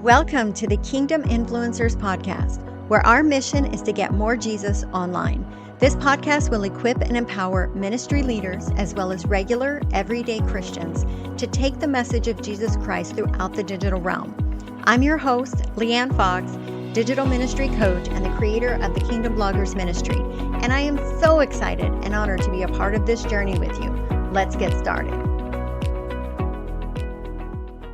Welcome to the Kingdom Influencers Podcast, where our mission is to get more Jesus online. This podcast will equip and empower ministry leaders as well as regular, everyday Christians to take the message of Jesus Christ throughout the digital realm. I'm your host, Leanne Fox, digital ministry coach and the creator of the Kingdom Bloggers Ministry, and I am so excited and honored to be a part of this journey with you. Let's get started.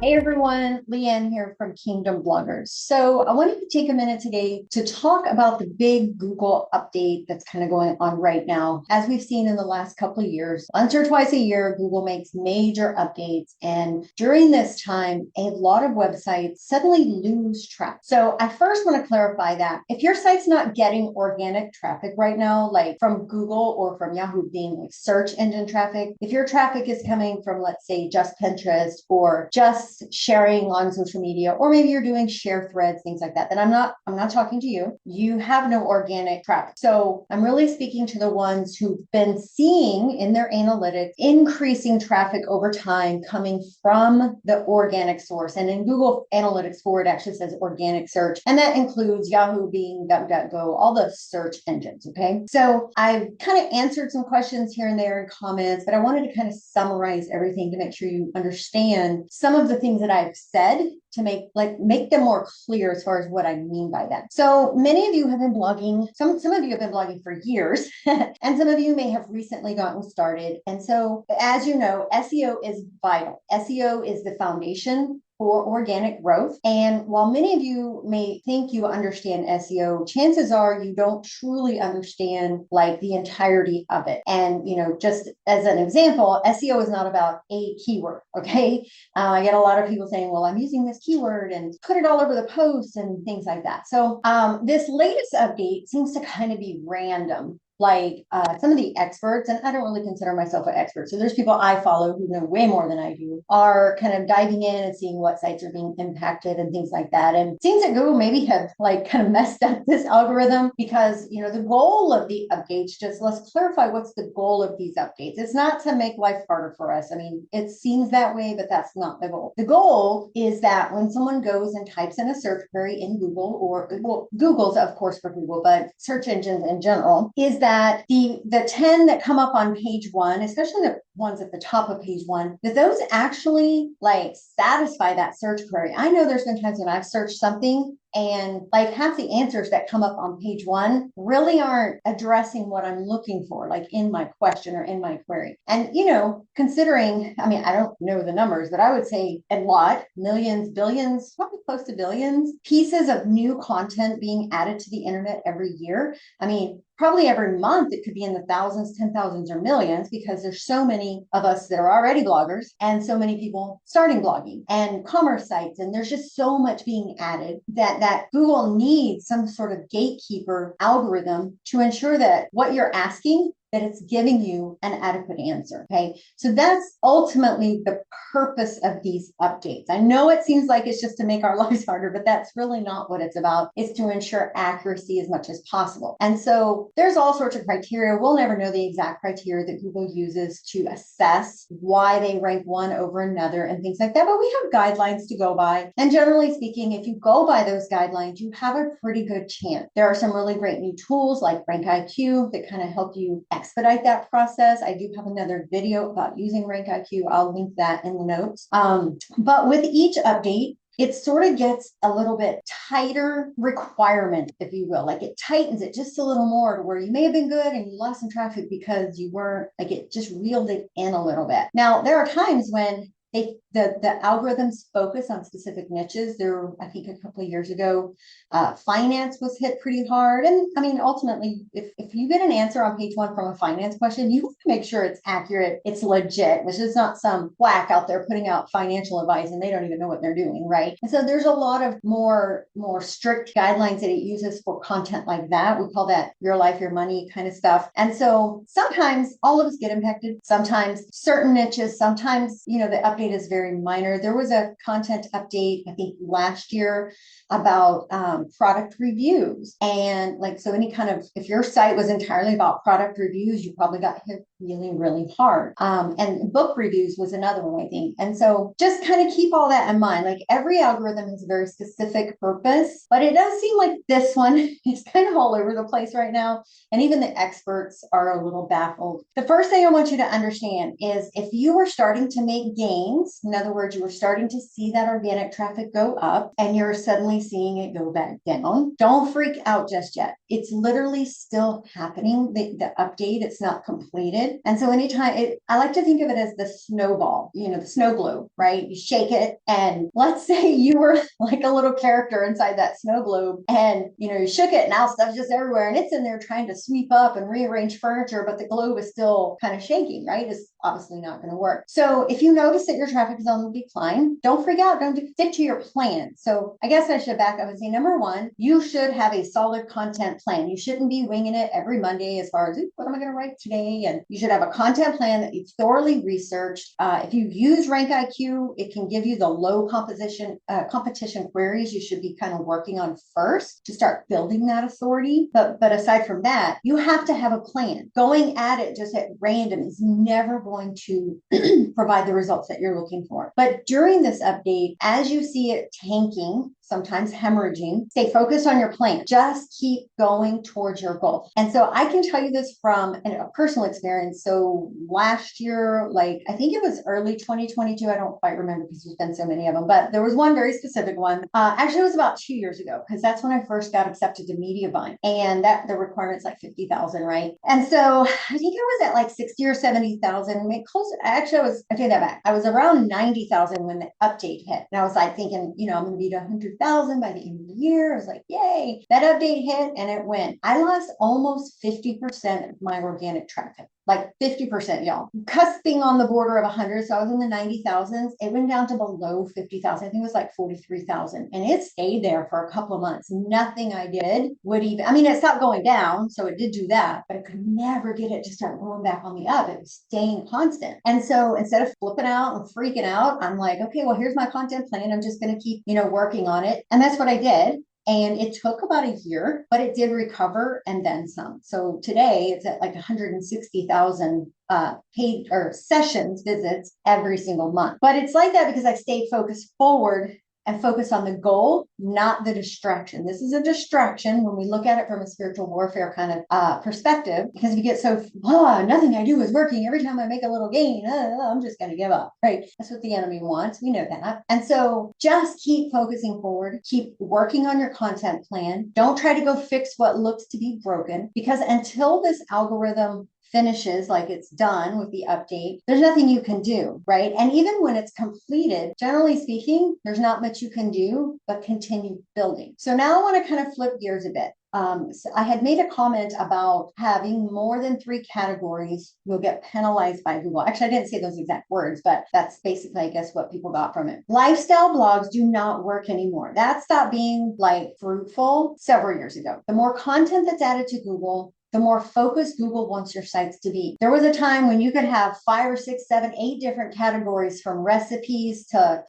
Hey everyone, Leanne here from Kingdom Bloggers. So I wanted to take a minute today to talk about the big Google update that's kind of going on right now. As we've seen in the last couple of years, once or twice a year, Google makes major updates. And during this time, a lot of websites suddenly lose track. So I first want to clarify that if your site's not getting organic traffic right now, like from Google or from Yahoo being like search engine traffic, if your traffic is coming from, let's say, just Pinterest or just sharing on social media, or maybe you're doing share threads, things like that, then I'm not talking to you. You have no organic traffic. So I'm really speaking to the ones who've been seeing in their analytics increasing traffic over time coming from the organic source. And in Google Analytics 4, it actually says organic search. And that includes Yahoo, Bing, DuckDuckGo, all the search engines. Okay. So I've kind of answered some questions here and there in comments, but I wanted to kind of summarize everything to make sure you understand some of the things that I've said to make them more clear as far as what I mean by that. So many of you have been blogging, some of you have been blogging for years, and some of you may have recently gotten started. And so as you know, SEO is vital. SEO is the foundation for organic growth. And while many of you may think you understand SEO, chances are you don't truly understand like the entirety of it. And, you know, just as an example, SEO is not about a keyword. Okay. I get a lot of people saying, well, I'm using this keyword and put it all over the post and things like that. So this latest update seems to kind of be random. Like some of the experts, and I don't really consider myself an expert, so there's people I follow who know way more than I do, are kind of diving in and seeing what sites are being impacted and things like that. And it seems that Google maybe have like kind of messed up this algorithm because, you know, the goal of the updates, just let's clarify what's the goal of these updates. It's not to make life harder for us. I mean, it seems that way, but that's not the goal. The goal is that when someone goes and types in a search query in Google, or well, Google's of course for Google, but search engines in general, is that the 10 that come up on page one, especially the ones at the top of page one, that those actually like satisfy that search query. I know there's been times when I've searched something and like half the answers that come up on page one really aren't addressing what I'm looking for, like in my question or in my query. And, you know, considering, I mean, I don't know the numbers, but I would say a lot, millions, billions, probably close to billions pieces of new content being added to the internet every year. I mean, probably every month it could be in the thousands, 10,000s, or millions, because there's so many of us that are already bloggers and so many people starting blogging and commerce sites. And there's just so much being added that Google needs some sort of gatekeeper algorithm to ensure that what you're asking, that it's giving you an adequate answer. Okay. So that's ultimately the purpose of these updates. I know it seems like it's just to make our lives harder, but that's really not what it's about. It's to ensure accuracy as much as possible. And so there's all sorts of criteria. We'll never know the exact criteria that Google uses to assess why they rank one over another and things like that. But we have guidelines to go by. And generally speaking, if you go by those guidelines, you have a pretty good chance. There are some really great new tools like Rank IQ that kind of help you expedite that process. I do have another video about using Rank IQ. I'll link that in the notes. But with each update, it sort of gets a little bit tighter requirement, if you will. Like it tightens it just a little more to where you may have been good and you lost some traffic because you weren't, like it just reeled it in a little bit. Now, there are times when the algorithms focus on specific niches. There, I think a couple of years ago, finance was hit pretty hard. And I mean, ultimately, if you get an answer on page one from a finance question, you have to make sure it's accurate, it's legit, which is not some whack out there putting out financial advice and they don't even know what they're doing, right? And so there's a lot of more strict guidelines that it uses for content like that. We call that your life, your money kind of stuff. And so sometimes all of us get impacted. Sometimes certain niches, sometimes, you know, the update update is very minor. There was a content update, I think last year, about product reviews. And like, so any kind of, if your site was entirely about product reviews, you probably got hit really, really hard. And book reviews was another one, I think. And so just kind of keep all that in mind. Like every algorithm has a very specific purpose, but it does seem like this one is kind of all over the place right now. And even the experts are a little baffled. The first thing I want you to understand is if you are starting to make gains, in other words, you are starting to see that organic traffic go up and you're suddenly seeing it go back down, don't freak out just yet. It's literally still happening. The update, it's not completed. And so anytime I like to think of it as the snowball, the snow globe, right? You shake it and let's say you were like a little character inside that snow globe and, you shook it. Now stuff's just everywhere and it's in there trying to sweep up and rearrange furniture, but the globe is still kind of shaking, right? It's obviously not going to work. So if you notice that your traffic is on the decline, don't freak out. Don't stick to your plan. So I guess I should back up and say, number one, you should have a solid content plan. You shouldn't be winging it every Monday as far as what am I going to write today? And you should have a content plan that you've thoroughly researched. If you use Rank IQ, it can give you the low competition queries you should be kind of working on first to start building that authority. But aside from that, you have to have a plan. Going at it just at random is never going to provide the results that you're looking for. But during this update, as you see it tanking, sometimes hemorrhaging, stay focused on your plan. Just keep going towards your goal. And so I can tell you this from a personal experience. So last year, like I think it was early 2022, I don't quite remember because there's been so many of them, but there was one very specific one. Actually, it was about 2 years ago because that's when I first got accepted to Mediavine, and that the requirement's like 50,000, right? And so I think I was at like 60 or 70,000. I take that back. I was around 90,000 when the update hit, and I was like thinking, I'm going to be to 100,000 by the end of the year. I was like, yay! That update hit, and it went. I lost almost 50% of my organic traffic. Like 50%, y'all. Cusping on the border of 100. So I was in the 90,000s. It went down to below 50,000. I think it was like 43,000. And it stayed there for a couple of months. Nothing I did would even, it stopped going down. So it did do that, but I could never get it to start going back on the up. It was staying constant. And so instead of flipping out and freaking out, I'm like, okay, well, here's my content plan. I'm just going to keep, working on it. And that's what I did. And it took about a year, but it did recover and then some. So today it's at like 160,000 paid or sessions visits every single month. But it's like that because I stayed focused forward and focus on the goal, not the distraction. This is a distraction when we look at it from a spiritual warfare kind of perspective, because we get so, nothing I do is working. Every time I make a little gain, I'm just going to give up, right? That's what the enemy wants. We know that. And so just keep focusing forward, keep working on your content plan. Don't try to go fix what looks to be broken, because until this algorithm finishes, like it's done with the update, there's nothing you can do, right? And even when it's completed, generally speaking, there's not much you can do but continue building. So now I want to kind of flip gears a bit. So I had made a comment about having more than 3 categories, you'll get penalized by Google. Actually, I didn't say those exact words, but that's basically, I guess, what people got from it. Lifestyle blogs do not work anymore. That stopped being like fruitful several years ago. The more content that's added to Google, the more focused Google wants your sites to be. There was a time when you could have 5 or 6, 7, 8 different categories, from recipes to,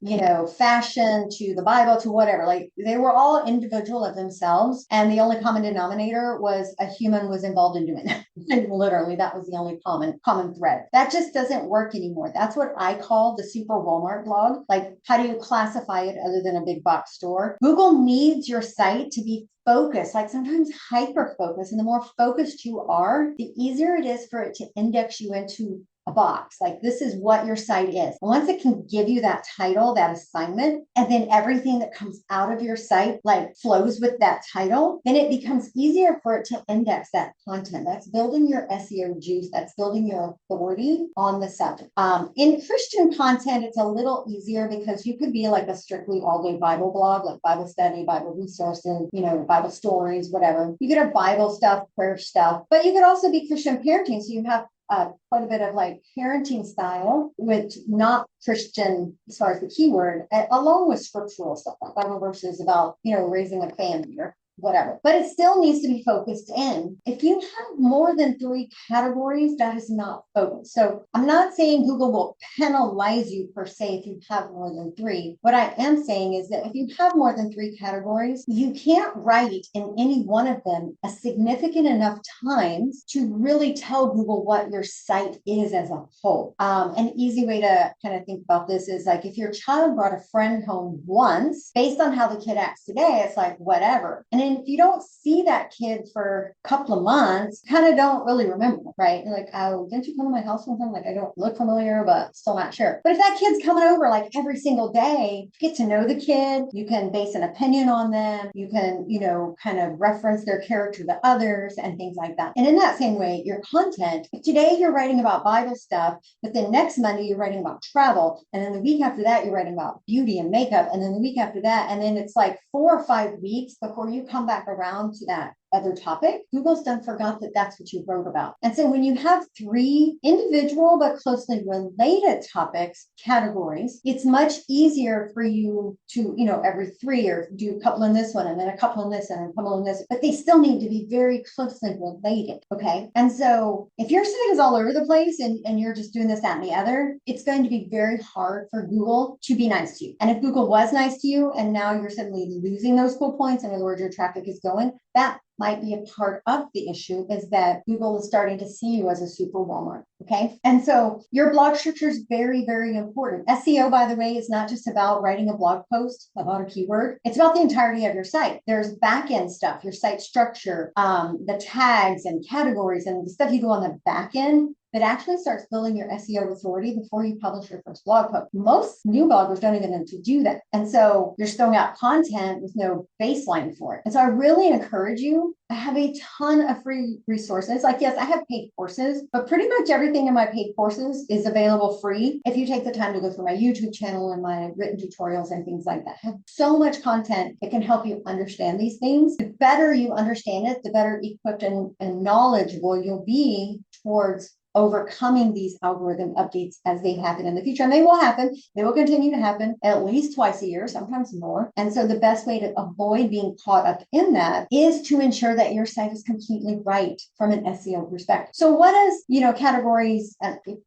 fashion to the Bible to whatever. Like they were all individual of themselves. And the only common denominator was a human was involved in doing that. And literally that was the only common thread. That just doesn't work anymore. That's what I call the super Walmart blog. Like, how do you classify it other than a big box store? Google needs your site to be focus, like sometimes hyper focus. And the more focused you are, the easier it is for it to index you into a box. Like, this is what your site is. And once it can give you that title, that assignment, and then everything that comes out of your site like flows with that title, then it becomes easier for it to index that content. That's building your SEO juice. That's building your authority on the subject. In Christian content, it's a little easier because you could be like a strictly all-day Bible blog, like Bible study, Bible resources, Bible stories, whatever. You could have Bible stuff, prayer stuff, but you could also be Christian parenting. So you have quite a bit of like parenting style with not Christian as far as the keyword, along with scriptural stuff, like Bible verses about, raising a family or whatever, but it still needs to be focused in. If you have more than 3 categories, that is not focused. So I'm not saying Google will penalize you per se if you have more than 3. What I am saying is that if you have more than 3 categories, you can't write in any one of them a significant enough times to really tell Google what your site is as a whole. An easy way to kind of think about this is like if your child brought a friend home once, based on how the kid acts today, it's like whatever. And then if you don't see that kid for a couple of months, kind of don't really remember, right? You're like, oh, didn't you come to my house one time? Like, I don't look familiar, but still not sure. But if that kid's coming over like every single day, get to know the kid, you can base an opinion on them, you can, kind of reference their character to others and things like that. And in that same way, your content, if today you're writing about Bible stuff, but then next Monday you're writing about travel, and then the week after that you're writing about beauty and makeup, and then the week after that, and then it's like 4 or 5 weeks before you come back around to that other topic, Google's done forgot that that's what you wrote about. And so when you have 3 individual but closely related topics, categories, it's much easier for you to, every 3 or do a couple in this one and then a couple in this and a couple in this, but they still need to be very closely related. Okay. And so if your site is all over the place and you're just doing this, that, and the other, it's going to be very hard for Google to be nice to you. And if Google was nice to you and now you're suddenly losing those cool points, in other words, your traffic is going, that might be a part of the issue, is that Google is starting to see you as a super Walmart. Okay. And so your blog structure is very, very important. SEO, by the way, is not just about writing a blog post about a keyword. It's about the entirety of your site. There's back end stuff, your site structure, the tags and categories and the stuff you do on the back end that actually starts building your SEO authority before you publish your first blog post. Most new bloggers don't even know to do that. And so you're throwing out content with no baseline for it. And so I really encourage you. I have a ton of free resources. Like, yes, I have paid courses, but pretty much everything in my paid courses is available free if you take the time to go through my YouTube channel and my written tutorials and things like that. I have so much content that can help you understand these things. The better you understand it, the better equipped and knowledgeable you'll be towards overcoming these algorithm updates as they happen in the future. And they will happen. They will continue to happen at least twice a year, sometimes more. And so the best way to avoid being caught up in that is to ensure that your site is completely right from an SEO perspective. So what does, categories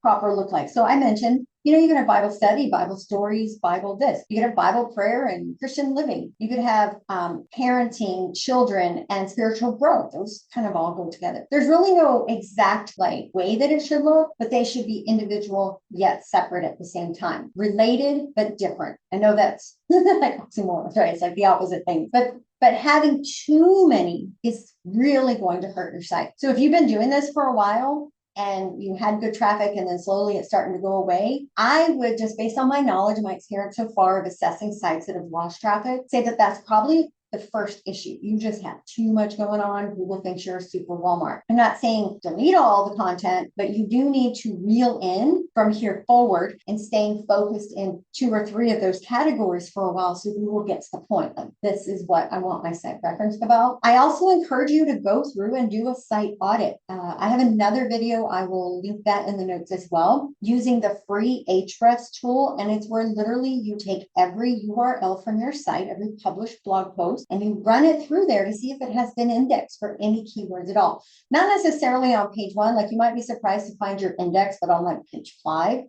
proper look like? So I mentioned, you could have Bible study, Bible stories, Bible this. You could have Bible prayer and Christian living. You could have parenting, children, and spiritual growth. Those kind of all go together. There's really no exact way that it should look, but they should be individual yet separate at the same time. Related, but different. I know that's like oxymorons, right? It's like the opposite thing. But having too many is really going to hurt your site. So if you've been doing this for a while, and you had good traffic and then slowly it's starting to go away, I would just, based on my knowledge and my experience so far of assessing sites that have lost traffic, say that that's probably the first issue. You just have too much going on. Google thinks you're a super Walmart. I'm not saying delete all the content, but you do need to reel in from here forward and staying focused in 2 or 3 of those categories for a while so Google gets the point. Like, this is what I want my site referenced about. I also encourage you to go through and do a site audit. I have another video. I will link that in the notes as well, using the free Ahrefs tool. And it's where literally you take every URL from your site, every published blog post, and you run it through there to see if it has been indexed for any keywords at all. Not necessarily on page 1, like you might be surprised to find your index, but on like page 5.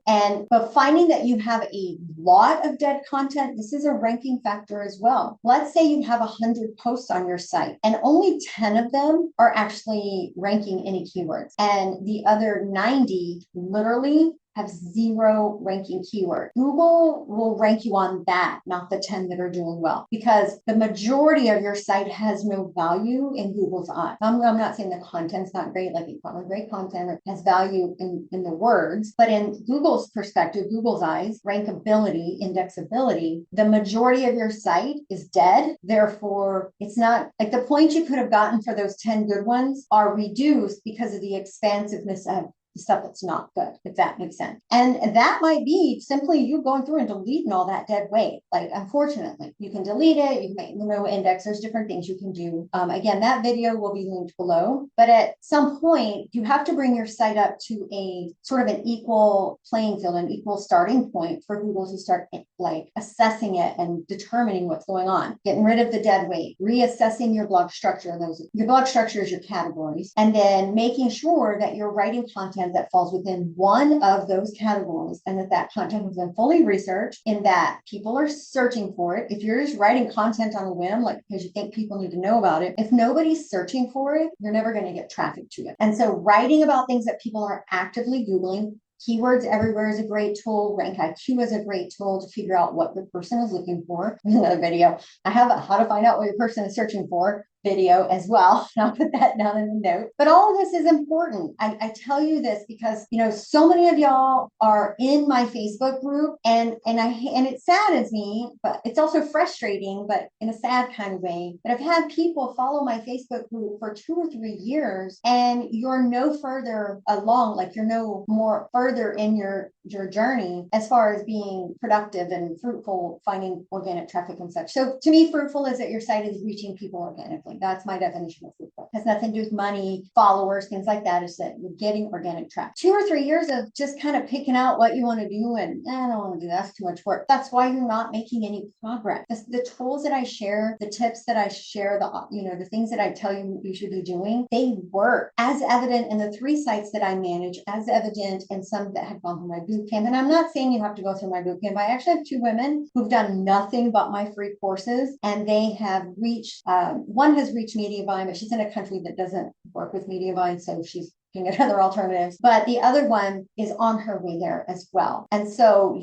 But finding that you have a lot of dead content, this is a ranking factor as well. Let's say you have 100 posts on your site and only 10 of them are actually ranking any keywords. And the other 90 literally have 0 ranking keyword. Google will rank you on that, not the 10 that are doing well, because the majority of your site has no value in Google's eyes. I'm not saying the content's not great, like it's probably great content has value in the words, but in Google's perspective, Google's eyes, rankability, indexability, the majority of your site is dead. Therefore, it's not like the points you could have gotten for those 10 good ones are reduced because of the expansiveness of the stuff that's not good, if that makes sense. And that might be simply you going through and deleting all that dead weight. Like, unfortunately, you can delete it, you can make index, there's different things you can do. Again, that video will be linked below, but at some point you have to bring your site up to a sort of an equal playing field, an equal starting point for Google to start like assessing it and determining what's going on, getting rid of the dead weight, reassessing your blog structure. Your blog structure is your categories, and then making sure that you're writing content that falls within one of those categories, and that content has been fully researched, in that people are searching for it. If you're just writing content on a whim, like because you think people need to know about it, if nobody's searching for it, you're never going to get traffic to it. And so writing about things that people are actively Googling, Keywords Everywhere is a great tool. Rank IQ is a great tool to figure out what the person is looking for. Another video. I have a how to find out what your person is searching for video as well. I'll put that down in the note. But all of this is important. I tell you this because, you know, so many of y'all are in my Facebook group, and it saddens me, but it's also frustrating, but in a sad kind of way. But I've had people follow my Facebook group for 2 or 3 years, and you're no further along, like you're no more further in your journey as far as being productive and fruitful, finding organic traffic and such. So to me, fruitful is that your site is reaching people organically. That's my definition of fruitful. It has nothing to do with money, followers, things like that. Is that you're getting organic traffic. 2 or 3 years of just kind of picking out what you want to do, and I don't want to do that. That's too much work. That's why you're not making any progress. The tools that I share, the tips that I share, the things that I tell you you should be doing, they work, as evident in the 3 sites that I manage, as evident in some that have gone through my boot camp. And I'm not saying you have to go through my boot camp. I actually have 2 women who've done nothing but my free courses, and they have reached, one has reached Mediavine, but she's in a country that doesn't work with Mediavine, so she's looking at other alternatives. But the other one is on her way there as well. And so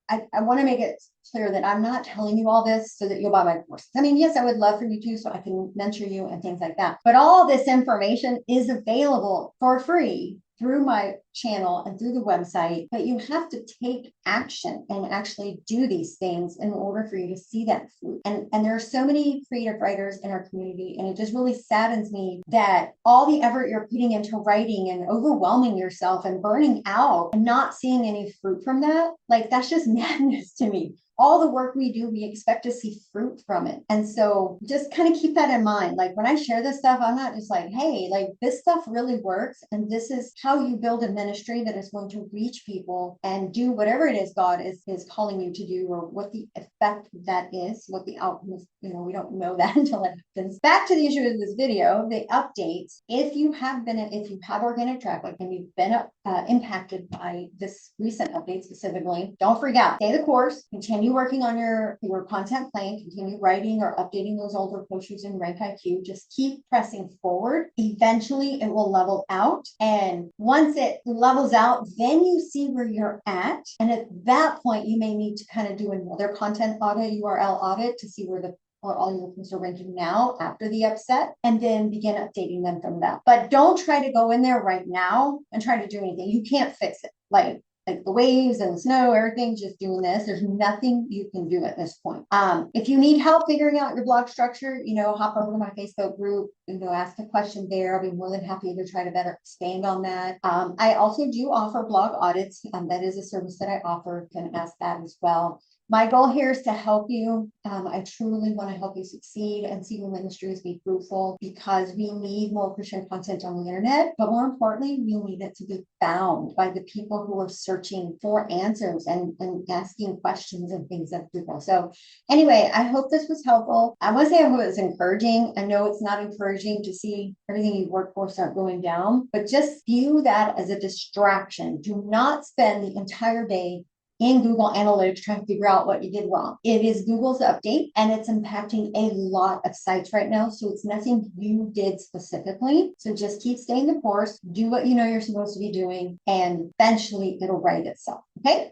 I want to make it clear that I'm not telling you all this so that you'll buy my course. I mean, yes, I would love for you to, so I can mentor you and things like that. But all this information is available for free through my channel and through the website, but you have to take action and actually do these things in order for you to see that fruit. And there are so many creative writers in our community, and it just really saddens me that all the effort you're putting into writing and overwhelming yourself and burning out and not seeing any fruit from that, like that's just madness to me. All the work we do, we expect to see fruit from it. And so just kind of keep that in mind. Like when I share this stuff, I'm not just like, hey, like this stuff really works. And this is how you build a ministry that is going to reach people and do whatever it is God is calling you to do, or what the effect of that is, what the outcome is. You know, we don't know that until it happens. Back to the issue of this video, the updates. If you have organic traffic and you've been impacted by this recent update specifically, don't freak out. Stay the course, continue working on your content plan, continue writing or updating those older posts using Rank IQ. Just keep pressing forward. Eventually it will level out. And once it levels out, then you see where you're at. And at that point, you may need to kind of do another content audit, URL audit, to see where all your posts are ranking now after the upset, and then begin updating them from that. But don't try to go in there right now and try to do anything. You can't fix it. Like the waves and the snow, everything's just doing this. There's nothing you can do at this point. If you need help figuring out your blog structure, hop over to my Facebook group and go ask a question there. I'll be more than happy to try to better expand on that. I also do offer blog audits. That is a service that I offer. You can ask that as well. My goal here is to help you. I truly want to help you succeed and see your ministries be fruitful, because we need more Christian content on the internet. But more importantly, we need it to be found by the people who are searching for answers and asking questions and things of Google. So anyway, I hope this was helpful. I want to say I hope it was encouraging. I know it's not encouraging to see everything you work for start going down, but just view that as a distraction. Do not spend the entire day in Google Analytics trying to figure out what you did wrong. It is Google's update, and it's impacting a lot of sites right now. So it's nothing you did specifically. So just keep staying the course, do what you know you're supposed to be doing, and eventually it'll right itself. Okay?